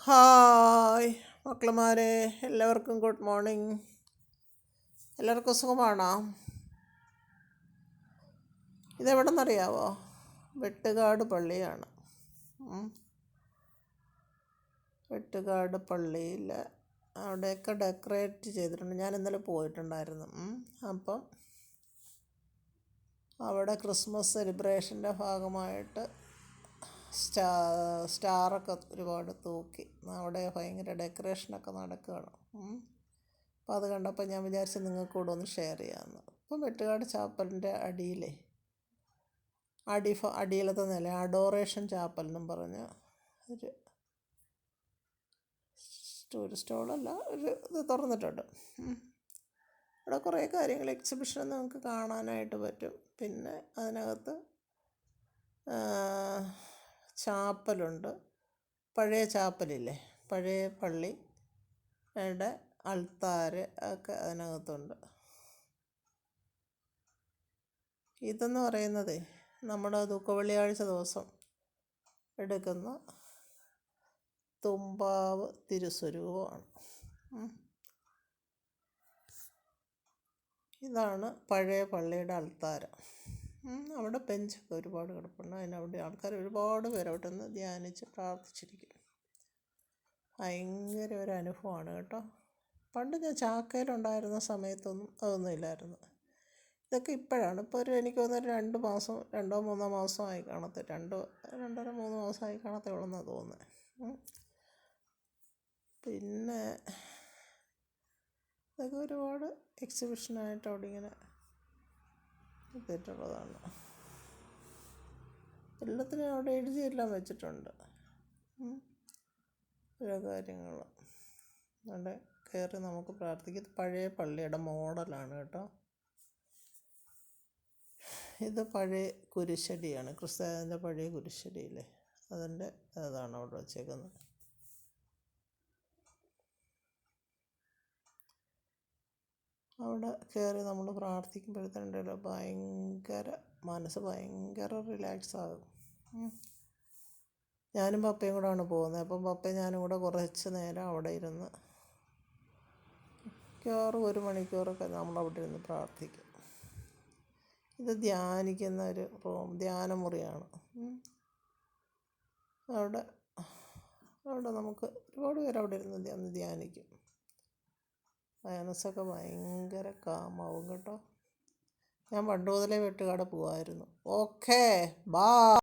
Hi മക്കളുമാരെ, എല്ലാവർക്കും good morning. എല്ലാവർക്കും സുഖമാണോ? ഇതെവിടെ നിന്നറിയാവോ? വെട്ടുകാട് പള്ളിയാണ്. വെട്ടുകാട് പള്ളിയിൽ അവിടെയൊക്കെ ഡെക്കറേറ്റ് ചെയ്തിട്ടുണ്ട്. ഞാൻ ഇന്നലെ പോയിട്ടുണ്ടായിരുന്നു. അപ്പം അവിടെ ക്രിസ്മസ് സെലിബ്രേഷൻ്റെ ഭാഗമായിട്ട് സ്റ്റാറൊക്കെ ഒരുപാട് തൂക്കി അവിടെ ഭയങ്കര ഡെക്കറേഷനൊക്കെ നടക്കുകയാണ്. അപ്പോൾ അത് കണ്ടപ്പോൾ ഞാൻ വിചാരിച്ചു നിങ്ങൾക്ക് കൂടെ ഒന്ന് ഷെയർ ചെയ്യാമെന്ന്. ഇപ്പം വെട്ടുകാട് ചാപ്പലിൻ്റെ അടിയിലത്തെ നില അഡോറേഷൻ ചാപ്പൽ എന്നും പറഞ്ഞ് ഒരു ടൂറിസ്റ്റോളല്ല, ഒരു ഇത് തുറന്നിട്ടുണ്ട്. അവിടെ കുറേ കാര്യങ്ങൾ എക്സിബിഷൻ നമുക്ക് കാണാനായിട്ട് പറ്റും. പിന്നെ അതിനകത്ത് ചാപ്പലുണ്ട്. പഴയ ചാപ്പലില്ലേ, പഴയ പള്ളിയുടെ അൾത്താര ഒക്കെ അതിനകത്തുണ്ട്. ഇതെന്ന് പറയുന്നത് നമ്മുടെ ദുഃഖവെള്ളിയാഴ്ച ദിവസം എടുക്കുന്ന തുമ്പാവ് തിരുസ്വരൂപമാണ്. ഇതാണ് പഴയ പള്ളിയുടെ അൾത്താര. അവിടെ ബെഞ്ചൊക്കെ ഒരുപാട് കിടപ്പുണ്ട്. അതിനവിടെ ആൾക്കാർ ഒരുപാട് പേര് അവിടെ നിന്ന് ധ്യാനിച്ച് പ്രാർത്ഥിച്ചിരിക്കും. ഭയങ്കര ഒരു അനുഭവമാണ് കേട്ടോ. പണ്ട് ഞാൻ ചാക്കയിലുണ്ടായിരുന്ന സമയത്തൊന്നും അതൊന്നും ഇല്ലായിരുന്നു. ഇതൊക്കെ ഇപ്പോഴാണ്. ഇപ്പോൾ എനിക്ക് തോന്നുന്നു 2 മാസം 2-3 മാസമായി കാണത്തെ, 2-2.5-3 മാസമായി കാണത്തേ ഉള്ളെന്നാണ് തോന്നുന്നത്. പിന്നെ ഇതൊക്കെ ഒരുപാട് എക്സിബിഷനായിട്ട് അവിടെ ഇങ്ങനെ എത്തിയിട്ടുള്ളതാണ്. എല്ലാത്തിനും അവിടെ എഴുതിയെല്ലാം വെച്ചിട്ടുണ്ട് ഓരോ കാര്യങ്ങൾ. അവിടെ കയറി നമുക്ക് പ്രാർത്ഥിക്കും. പഴയ പള്ളിയുടെ മോഡലാണ് കേട്ടോ. ഇത് പഴയ കുരിശടിയാണ്, ക്രിസ്ത്യാനിൻ്റെ പഴയ കുരിശടിയില്ലേ, അതിൻ്റെ അതാണ് അവിടെ വച്ചേക്കുന്നത്. അവിടെ കയറി നമ്മൾ പ്രാർത്ഥിക്കുമ്പോഴത്തേണ്ടല്ലോ മനസ്സ് ഭയങ്കര റിലാക്സ് ആകും. ഞാനും പപ്പയും കൂടെയാണ് പോകുന്നത്. അപ്പം പപ്പയും ഞാനും കൂടെ കുറച്ച് നേരം അവിടെ ഇരുന്ന് മിക്കവാറും 1 മണിക്കൂറൊക്കെ നമ്മളവിടെ ഇരുന്ന് പ്രാർത്ഥിക്കും. ഇത് ധ്യാനിക്കുന്ന ഒരു ധ്യാനമുറിയാണ്. അവിടെ നമുക്ക് ഒരുപാട് പേര് അവിടെ ഇരുന്ന് ധ്യാനിക്കും. മനസ്സൊക്കെ ഭയങ്കര കാമാവും കേട്ടോ. ഞാൻ പണ്ട് മുതലേ വെട്ടുകാട് പോകുമായിരുന്നു. Okay, by.